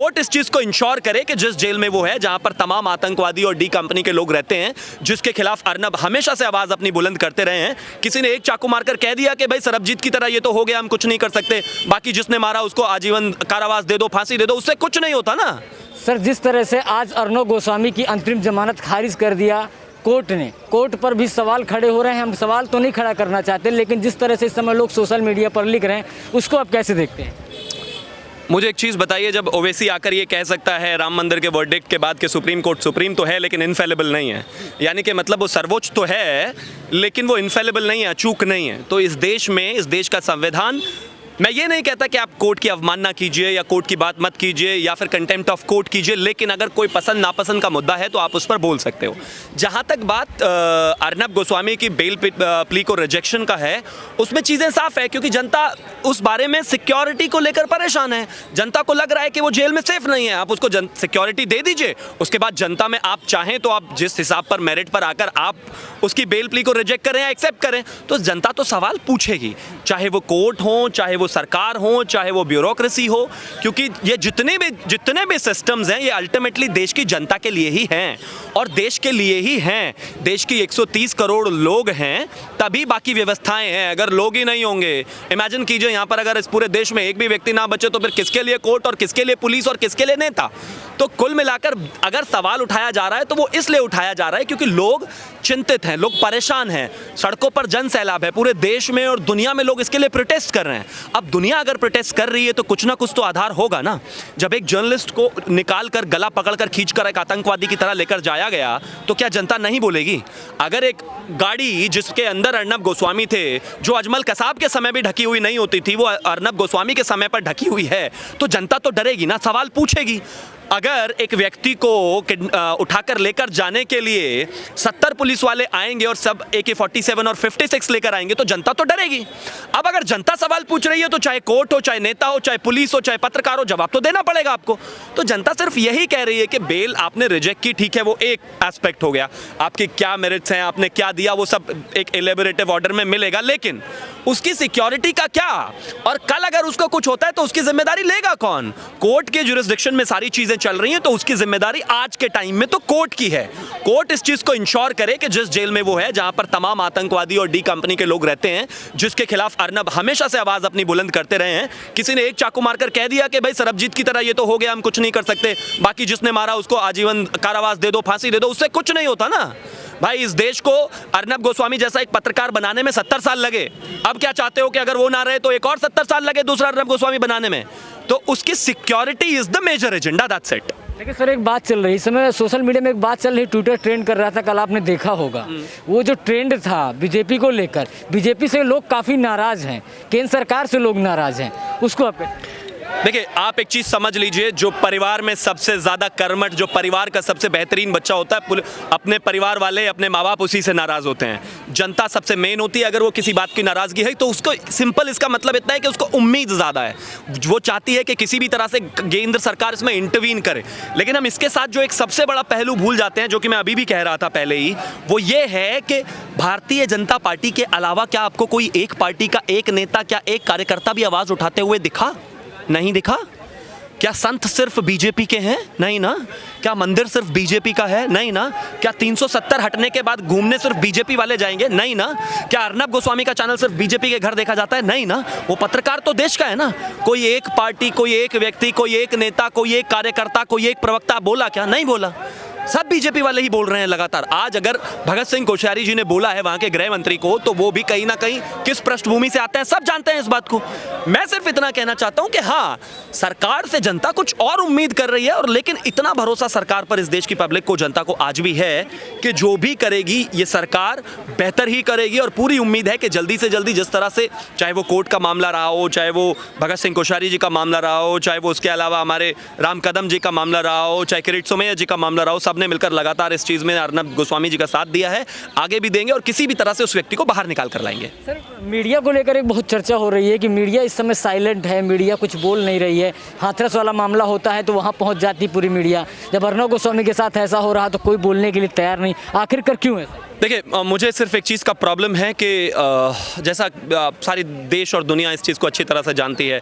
Court इस चीज को इंश्योर करे कि जिस जेल में वो है, जहां पर तमाम आतंकवादी और डी कंपनी के लोग रहते हैं, जिसके खिलाफ अर्नब हमेशा से आवाज अपनी बुलंद करते रहे हैं, किसी ने एक चाकू मारकर कह दिया कि भाई सरबजीत की तरह ये तो हो गया, हम कुछ नहीं कर सकते, बाकी जिसने मारा उसको आजीवन कारावास दे दो, फांसी दे दो, उससे कुछ नहीं होता ना। सर, जिस तरह से आज अर्नब गोस्वामी की अंतरिम जमानत खारिज कर दिया कोर्ट ने, कोर्ट पर भी सवाल खड़े हो रहे हैं। हम सवाल तो नहीं खड़ा करना चाहते, लेकिन जिस तरह से इस समय लोग सोशल मीडिया पर लिख रहे हैं, उसको आप कैसे देखते हैं? मुझे एक चीज़ बताइए, जब ओवैसी आकर ये कह सकता है राम मंदिर के वर्डिक्ट के बाद कि सुप्रीम कोर्ट सुप्रीम तो है लेकिन इनफेलेबल नहीं है, यानी कि मतलब वो सर्वोच्च तो है लेकिन वो इनफेलेबल नहीं है, अचूक नहीं है, तो इस देश में, इस देश का संविधान, मैं ये नहीं कहता कि आप कोर्ट की अवमानना कीजिए या कोर्ट की बात मत कीजिए या फिर कंटेम्प्ट ऑफ कोर्ट कीजिए, लेकिन अगर कोई पसंद नापसंद का मुद्दा है तो आप उस पर बोल सकते हो। जहाँ तक बात अर्नब गोस्वामी की बेल प्ली को रिजेक्शन का है, उसमें चीज़ें साफ है, क्योंकि जनता उस बारे में सिक्योरिटी को लेकर परेशान है। जनता को लग रहा है कि वो जेल में सेफ नहीं है, आप उसको सिक्योरिटी दे दीजिए, उसके बाद जनता में आप चाहें तो आप जिस हिसाब पर मेरिट पर आकर आप उसकी बेल प्ली को रिजेक्ट करें या एक्सेप्ट करें, तो जनता तो सवाल पूछेगी, चाहे वो कोर्ट हो, चाहे वो सरकार हो, चाहे वो ब्यूरोक्रेसी हो, क्योंकि ये जितने भी सिस्टम्स हैं ये अल्टीमेटली देश की जनता के लिए ही हैं और देश के लिए ही हैं। देश की 130 करोड़ लोग हैं, तभी बाकी व्यवस्थाएं हैं। अगर लोग ही नहीं होंगे, इमेजिन कीजिए यहाँ पर अगर इस पूरे देश में एक भी व्यक्ति ना बचे तो फिर किसके लिए कोर्ट और किसके लिए पुलिस और किसके लिए नेता? तो कुल मिलाकर अगर सवाल उठाया जा रहा है तो वो इसलिए उठाया जा रहा है क्योंकि लोग चिंतित हैं, लोग परेशान हैं, सड़कों पर जन सैलाब है, पूरे देश में और दुनिया में लोग इसके लिए प्रोटेस्ट कर रहे हैं। अब दुनिया अगर प्रोटेस्ट कर रही है तो कुछ ना कुछ तो आधार होगा ना। जब एक जर्नलिस्ट को निकाल कर गला पकड़कर खींचकर एक आतंकवादी की तरह लेकर जाया गया तो क्या जनता नहीं बोलेगी? अगर एक गाड़ी जिसके अंदर अर्नब गोस्वामी थे, जो अजमल कसाब के समय भी ढकी हुई नहीं होती थी, वो अर्नब गोस्वामी के समय पर ढकी हुई है, तो जनता तो डरेगी ना, सवाल पूछेगी। अगर एक व्यक्ति को उठाकर लेकर जाने के लिए 70 पुलिस वाले आएंगे और सब AK-47 और 56 लेकर आएंगे तो जनता तो डरेगी। अब अगर जनता सवाल पूछ रही है तो चाहे कोर्ट हो, चाहे नेता हो, चाहे पुलिस हो, चाहे पत्रकार हो, जवाब तो देना पड़ेगा आपको। तो जनता सिर्फ यही कह रही है कि बेल आपने रिजेक्ट की, ठीक है, वो एक एस्पेक्ट हो गया, आपकी क्या मेरिट्स हैं, आपने क्या दिया, वो सब एक एलिबरेटिव ऑर्डर में मिलेगा, लेकिन उसकी सिक्योरिटी का क्या? और कल अगर उसको कुछ होता है तो उसकी जिम्मेदारी लेगा कौन? कोर्ट के जुरिस्डिक्शन में सारी चीजें चल रही हैं तो उसकी जिम्मेदारी आज के टाइम में तो कोर्ट की है। कोर्ट इस चीज को इंश्योर करे कि जिस जेल में वो है, जहां पर तमाम आतंकवादी और डी कंपनी के लोग रहते हैं, जिसके खिलाफ अर्नब हमेशा से आवाज अपनी बुलंद करते रहे हैं, किसी ने एक चाकू मारकर कह दिया कि भाई सरबजीत की तरह ये तो हो गया, हम कुछ नहीं कर सकते, बाकी जिसने मारा उसको आजीवन कारावास दे दो, फांसी दे दो, उससे कुछ नहीं होता ना। भाई, इस देश को अर्नब गोस्वामी जैसा एक पत्रकार बनाने में 70 साल लगे, अब क्या चाहते हो कि अगर वो ना रहे तो एक और 70 साल लगे दूसरा अर्नब गोस्वामी बनाने में? तो उसकी security is the major agenda, that's it. लेकिन सर, एक बात चल रही है इस समय सोशल मीडिया में, एक बात चल रही, ट्विटर ट्रेंड कर रहा था, कल आपने देखा होगा, वो जो ट्रेंड था बीजेपी को लेकर, बीजेपी से लोग काफ़ी नाराज़ हैं, केंद्र सरकार से लोग नाराज़ हैं, उसको आप देखिए, आप एक चीज समझ लीजिए, जो परिवार में सबसे ज्यादा कर्मठ, जो परिवार का सबसे बेहतरीन बच्चा होता है, अपने परिवार वाले, अपने माँ बाप उसी से नाराज होते हैं। जनता सबसे मेन होती है, अगर वो किसी बात की नाराजगी है तो उसको सिंपल, इसका मतलब इतना है कि उसको उम्मीद ज्यादा है, वो चाहती है कि किसी भी तरह से केंद्र सरकार इसमें इंटरवीन करे। लेकिन हम इसके साथ जो एक सबसे बड़ा पहलू भूल जाते हैं, जो कि मैं अभी भी कह रहा था पहले ही, वो ये है कि भारतीय जनता पार्टी के अलावा क्या आपको कोई एक पार्टी का एक नेता, क्या एक कार्यकर्ता भी आवाज उठाते हुए दिखा? नहीं दिखा। क्या संत सिर्फ बीजेपी के हैं? नहीं ना। क्या मंदिर सिर्फ बीजेपी का है? नहीं ना। क्या 370 हटने के बाद घूमने सिर्फ बीजेपी वाले जाएंगे? नहीं ना। क्या अर्नब गोस्वामी का चैनल सिर्फ बीजेपी के घर देखा जाता है? नहीं ना। वो पत्रकार तो देश का है ना। कोई एक पार्टी, कोई एक व्यक्ति, कोई एक नेता, कोई एक कार्यकर्ता, कोई एक प्रवक्ता बोला क्या? नहीं बोला, सब बीजेपी वाले ही बोल रहे हैं लगातार। आज अगर भगत सिंह कोश्यारी जी ने बोला है वहां के गृह मंत्री को, तो वो भी कहीं ना कहीं किस पृष्ठभूमि से आते हैं, सब जानते हैं इस बात को। मैं सिर्फ इतना कहना चाहता हूं कि हाँ, सरकार से जनता कुछ और उम्मीद कर रही है, और लेकिन इतना भरोसा सरकार पर इस देश की पब्लिक को, जनता को आज भी है कि जो भी करेगी ये सरकार बेहतर ही करेगी, और पूरी उम्मीद है कि जल्दी से जल्दी, जिस तरह से चाहे वो कोर्ट का मामला रहा हो, चाहे वो भगत सिंह कोश्यारी जी का मामला रहा हो, चाहे वो उसके अलावा हमारे राम कदम जी का मामला रहा हो, चाहे किरीट सोमैया जी का मामला रहा हो, सब ने मिलकर लगातार इस चीज में अर्नब गोस्वामी जी का साथ दिया है, आगे भी देंगे और किसी भी तरह से उस व्यक्ति को बाहर निकाल कर लाएंगे। सर, मीडिया को लेकर एक बहुत चर्चा हो रही है कि मीडिया इस समय साइलेंट है, मीडिया कुछ बोल नहीं रही है। हाथरस वाला मामला होता है तो वहां पहुंच जाती पूरी मीडिया, जब अर्नब गोस्वामी के साथ ऐसा हो रहा तो कोई बोलने के लिए तैयार नहीं। आखिरकार क्यों है? देखिए, मुझे सिर्फ एक चीज़ का प्रॉब्लम है कि जैसा सारी देश और दुनिया इस चीज़ को अच्छी तरह से जानती है,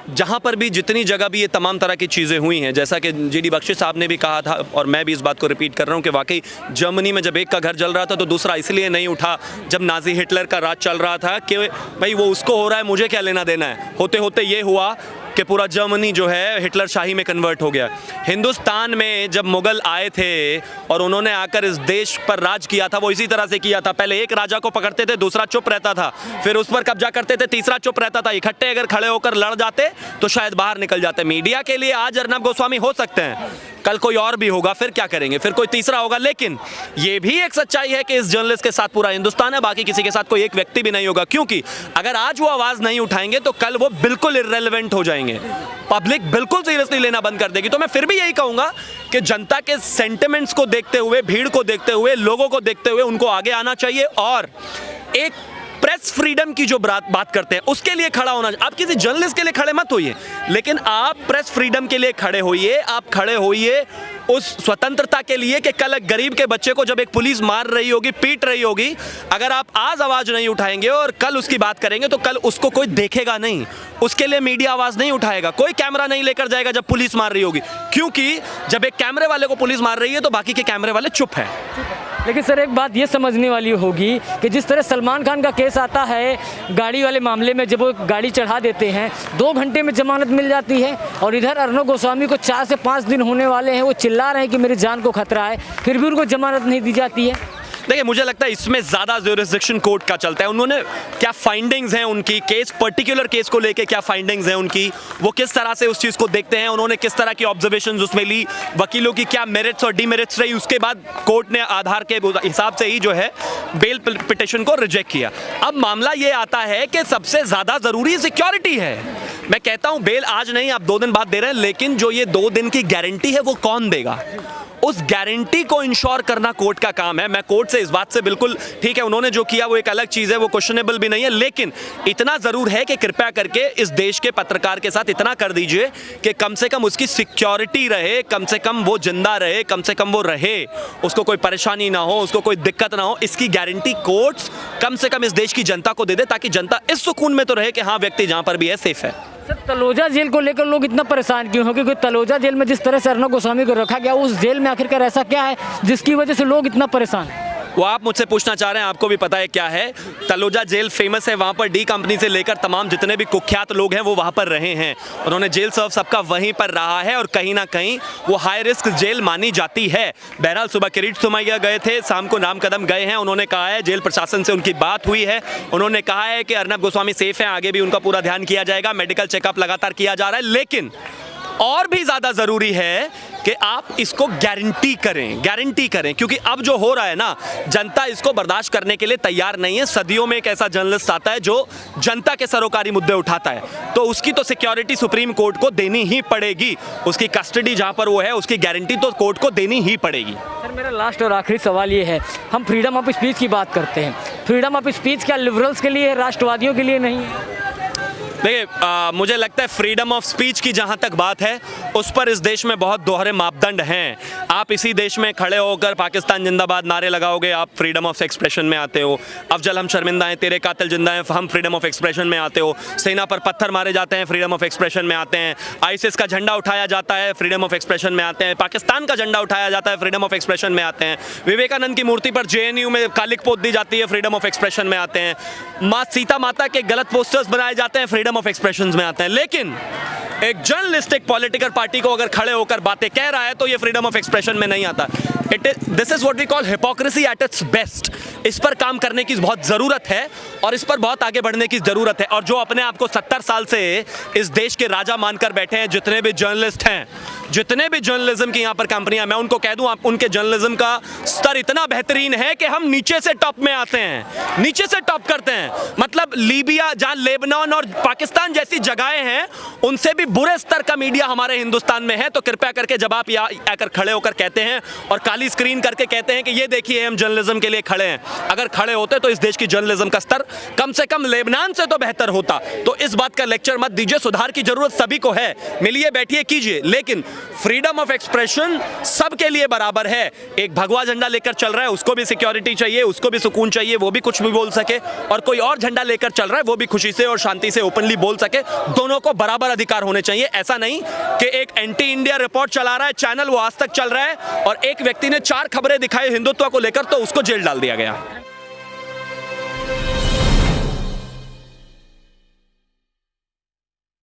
जहाँ पर भी जितनी जगह भी ये तमाम तरह की चीज़ें हुई हैं, जैसा कि जीडी बख्शी साहब ने भी कहा था और मैं भी इस बात को रिपीट कर रहा हूँ कि वाकई जर्मनी में जब एक का घर जल रहा था तो दूसरा इसलिए नहीं उठा जब नाजी हिटलर का राज चल रहा था कि भाई वो उसको हो रहा है, मुझे क्या लेना देना है। होते होते ये हुआ कि पूरा जर्मनी जो है हिटलर शाही में कन्वर्ट हो गया। हिंदुस्तान में जब मुगल आए थे और उन्होंने आकर इस देश पर राज किया था, वो इसी तरह से किया था। पहले एक राजा को पकड़ते थे, दूसरा चुप रहता था, फिर उस पर कब्जा करते थे, तीसरा चुप रहता था। इकट्ठे अगर खड़े होकर लड़ जाते तो शायद बाहर निकल जाते। मीडिया के लिए आज अर्नब गोस्वामी हो सकते हैं, कल कोई और भी होगा, फिर क्या करेंगे, फिर कोई तीसरा होगा। लेकिन ये भी एक सच्चाई है कि इस जर्नलिस्ट के साथ पूरा हिंदुस्तान है, बाकी किसी के साथ कोई एक व्यक्ति भी नहीं होगा, क्योंकि अगर आज वो आवाज़ नहीं उठाएंगे तो कल वो बिल्कुल इर्रेलेवेंट हो जाएंगे। पब्लिक बिल्कुल सीरियसली लेना बंद कर देगी। तो मैं फिर भी यही कहूँगा कि जनता के सेंटिमेंट्स को देखते हुए, भीड़ को देखते हुए, लोगों को देखते हुए उनको आगे आना चाहिए और एक प्रेस फ्रीडम की जो बात करते हैं उसके लिए खड़ा होना। आप किसी जर्नलिस्ट के लिए खड़े मत होइए, लेकिन आप प्रेस फ्रीडम के लिए खड़े होइए। आप खड़े होइए उस स्वतंत्रता के लिए कि कल एक गरीब के बच्चे को जब एक पुलिस मार रही होगी, पीट रही होगी, अगर आप आज आवाज़ नहीं उठाएंगे और कल उसकी बात करेंगे तो कल उसको कोई देखेगा नहीं। उसके लिए मीडिया आवाज़ नहीं उठाएगा, कोई कैमरा नहीं लेकर जाएगा जब पुलिस मार रही होगी, क्योंकि जब एक कैमरे वाले को पुलिस मार रही है तो बाकी के कैमरे वाले चुप हैं। लेकिन सर एक बात ये समझने वाली होगी कि जिस तरह सलमान खान का केस आता है गाड़ी वाले मामले में, जब वो गाड़ी चढ़ा देते हैं 2 घंटे में जमानत मिल जाती है और इधर अर्नब गोस्वामी को 4 से 5 दिन होने वाले हैं, वो चिल्ला रहे हैं कि मेरी जान को खतरा है, फिर भी उनको जमानत नहीं दी जाती है। देखिए, मुझे लगता है इसमें ज़्यादा ज्यूरिसडिक्शन कोर्ट का चलता है। उन्होंने क्या फाइंडिंग्स हैं उनकी, केस पर्टिकुलर केस को लेके क्या फाइंडिंग्स हैं उनकी, वो किस तरह से उस चीज़ को देखते हैं, उन्होंने किस तरह की ऑब्जर्वेशंस उसमें ली, वकीलों की क्या मेरिट्स और डीमेरिट्स रही, उसके बाद कोर्ट ने आधार के हिसाब से ही जो है बेल पिटिशन को रिजेक्ट किया। अब मामला ये आता है कि सबसे ज़्यादा ज़रूरी सिक्योरिटी है। मैं कहता हूँ बेल आज नहीं, आप 2 दिन बाद दे रहे हैं, लेकिन जो ये 2 दिन की गारंटी है वो कौन देगा? उस गारंटी को इंश्योर करना कोर्ट का काम है। मैं कोर्ट से इस बात से बिल्कुल ठीक है, उन्होंने जो किया वो एक अलग चीज़ है, वो क्वेश्चनेबल भी नहीं है, लेकिन इतना ज़रूर है कि कृपया करके इस देश के पत्रकार के साथ इतना कर दीजिए कि कम से कम उसकी सिक्योरिटी रहे, कम से कम वो जिंदा रहे, कम से कम वो रहे, उसको कोई परेशानी ना हो, उसको कोई दिक्कत ना हो। इसकी गारंटी कोर्ट्स कम से कम इस देश की जनता को दे दे, ताकि जनता इस सुकून में तो रहे कि हाँ व्यक्ति जहाँ पर भी है सेफ है। सर तलोजा जेल को लेकर लोग इतना परेशान क्यों हो? क्योंकि तलोजा जेल में जिस तरह से अर्नब गोस्वामी को रखा गया, उस जेल में आखिरकार ऐसा क्या है जिसकी वजह से लोग इतना परेशान हैं? वो आप मुझसे पूछना चाह रहे हैं, आपको भी पता है क्या है। तलोजा जेल फेमस है, वहाँ पर डी कंपनी से लेकर तमाम जितने भी कुख्यात लोग हैं वो वहाँ पर रहे हैं। उन्होंने जेल सर्व सबका वहीं पर रहा है और कहीं ना कहीं वो हाई रिस्क जेल मानी जाती है। बहरहाल सुबह किरीट सोमैया गए थे, शाम को नाम कदम गए हैं। उन्होंने कहा है, जेल प्रशासन से उनकी बात हुई है, उन्होंने कहा है कि अर्नब गोस्वामी सेफ हैं, आगे भी उनका पूरा ध्यान किया जाएगा, मेडिकल चेकअप लगातार किया जा रहा है। लेकिन और भी ज़्यादा ज़रूरी है कि आप इसको गारंटी करें, क्योंकि अब जो हो रहा है ना, जनता इसको बर्दाश्त करने के लिए तैयार नहीं है। सदियों में एक ऐसा जर्नलिस्ट आता है जो जनता के सरोकारी मुद्दे उठाता है, तो उसकी तो सिक्योरिटी सुप्रीम कोर्ट को देनी ही पड़ेगी। उसकी कस्टडी जहां पर वो है, उसकी गारंटी तो कोर्ट को देनी ही पड़ेगी। सर मेरा लास्ट और आखिरी सवाल ये है, हम फ्रीडम ऑफ स्पीच की बात करते हैं, फ्रीडम ऑफ स्पीच क्या लिबरल्स के लिए है, राष्ट्रवादियों के लिए नहीं है? देखिए, मुझे लगता है फ्रीडम ऑफ स्पीच की जहाँ तक बात है, उस पर इस देश में बहुत दोहरे मापदंड हैं। आप इसी देश में खड़े होकर पाकिस्तान जिंदाबाद नारे लगाओगे, आप फ्रीडम ऑफ एक्सप्रेशन में आते हो। अफजल हम शर्मिंदा हैं, तेरे कातिल जिंदा हैं, हम फ्रीडम ऑफ एक्सप्रेशन में आते हो। सेना पर पत्थर मारे जाते हैं, फ्रीडम ऑफ एक्सप्रेशन में आते हैं। आईसिस का झंडा उठाया जाता है, फ्रीडम ऑफ एक्सप्रेशन में आते हैं। पाकिस्तान का झंडा उठाया जाता है, फ्रीडम ऑफ एक्सप्रेशन में आते हैं। विवेकानंद की मूर्ति पर JNU में कालिक पोत दी जाती है, फ्रीडम ऑफ एक्सप्रेशन में आते हैं। माँ सीता माता के गलत पोस्टर्स बनाए जाते हैं, फ्रीडम ऑफ एक्सप्रेशन में आते हैं। लेकिन एक जर्नलिस्ट एक पॉलिटिकल पार्टी को अगर खड़े होकर बातें कह रहा है तो ये फ्रीडम ऑफ एक्सप्रेशन में नहीं आता। This is what we call hypocrisy at its best. इस पर काम करने की बहुत ज़रूरत है और इस पर बहुत आगे बढ़ने की ज़रूरत है। और जो अपने आप को 70 साल से इस देश के राजा मानकर बैठे हैं, जितने भी जर्नलिस्ट हैं, जितने भी जर्नलिज्म की यहाँ पर कंपनियां, मैं उनको कह दूं, आप उनके जर्नलिज्म का स्तर इतना बेहतरीन है कि हम नीचे से टॉप में आते हैं, नीचे से टॉप करते हैं। मतलब लीबिया, जहाँ लेबनान और पाकिस्तान जैसी जगहें हैं, उनसे भी बुरे स्तर का मीडिया हमारे हिंदुस्तान में है। तो कृपया करके जब आप यहाँ आकर खड़े होकर कहते हैं और काली स्क्रीन करके कहते हैं कि ये देखिए हम जर्नलिज्म के लिए खड़े हैं, अगर खड़े होते तो इस देश की जर्नलिज्म का स्तर कम से कम लेबनान से तो बेहतर होता। तो इस बात का लेक्चर मत दीजिए, सुधार की जरूरत सभी को है, मिलिए बैठिए कीजिए, लेकिन फ्रीडम ऑफ एक्सप्रेशन सबके लिए बराबर है। एक भगवा झंडा लेकर चल रहा है, उसको भी सिक्योरिटी चाहिए, उसको भी सुकून चाहिए, वो भी कुछ भी बोल सके, और कोई और झंडा लेकर चल रहा है वो भी खुशी से और शांति से ओपनली बोल सके। दोनों को बराबर अधिकार होने चाहिए। ऐसा नहीं कि एक एंटी इंडिया रिपोर्ट चला रहा है चैनल, वो आज तक चल रहा है, और एक व्यक्ति ने 4 खबरें दिखाई हिंदुत्व को लेकर तो उसको जेल डाल दिया गया।